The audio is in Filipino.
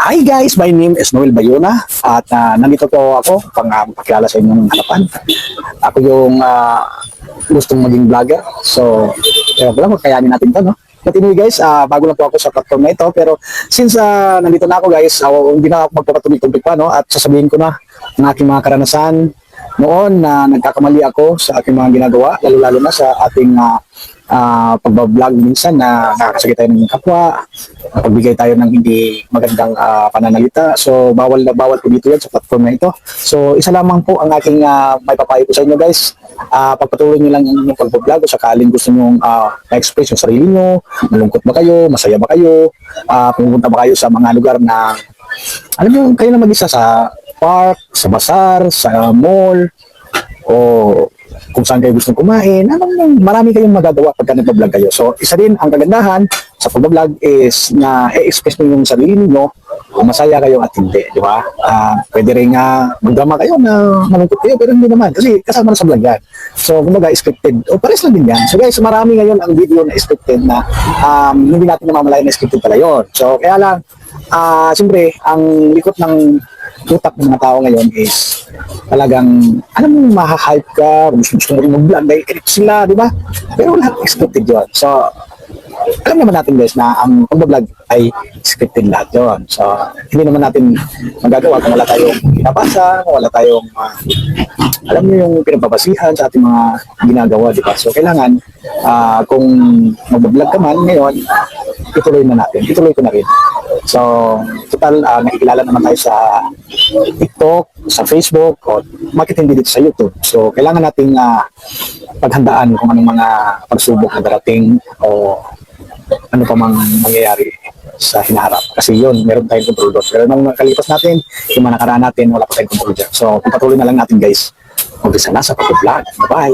Hi guys, my name is Noel Bayona at nandito po ako pang pakilala sa inyong harapan. Ako yung gustong maging vlogger. So, wala magkayanin natin to, no? But anyway guys, bago lang po ako sa platform na ito, pero since nandito na ako guys, hindi na ako magpapatuloy-tuloy pa, no? At sasabihin ko na ang aking mga karanasan noon na nagkakamali ako sa aking mga ginagawa, lalo-lalo na sa ating pagbablog minsan na nakakasakit tayo ng kapwa, pagbigay tayo ng hindi magandang pananalita. So, bawal na bawal po dito yan sa platform na ito. So, isa lamang po ang aking may papayo ko sa inyo guys. Pagpatuloy nyo lang yung pagbablog o sakaling gusto nyo ma-express yung sarili nyo, malungkot ba kayo, masaya ba kayo, pumunta ba kayo sa mga lugar na alam nyo, kayo na mag-isa sa park, sa bazaar, sa mall, o kung saan kayo gustong kumain, marami kayong magagawa pagka nagbablog kayo. So, isa din ang kagandahan sa pagbablog is na i-express nyo yung sarili nyo kung masaya kayo at hindi, di ba? Pwede rin magdrama kayo na malungkot kayo, pero hindi naman, kasi kasama na sa vlog yan. So, kumbaga, expected, o pares lang din yan. So guys, marami ngayon ang video na expected na hindi natin namamalayan na expected pala yun. So, kaya lang, siyempre, ang likot ng utak ng mga tao ngayon is talagang, alam mo, maha-hype ka, gusto mo rin mag-vlog, dahil kilit sila, di ba? Pero lahat expected yun. So, alam naman natin guys na ang pag-vlog ay scripted lahat yun. So, hindi naman natin magagawa kung wala tayong pinapasa, kung wala tayong, alam niyo yung pinagbabasihan sa ating mga ginagawa, di ba? So, kailangan, kung mag-vlog ka man ngayon, ituloy na natin. Ituloy ko na rin. So, total, nakikilala naman tayo sa TikTok, sa Facebook, o bakit hindi dito sa YouTube. So, kailangan nating paghandaan kung anong mga pagsubok na darating o ano pa mang mangyayari sa hinaharap. Kasi yun, meron tayong control doon. Pero nung nakalipas natin, yung mga nakaraan natin, wala pa tayong control dyan. So, patuloy na lang natin guys. Mag-isa na sa pag-vlog. Bye!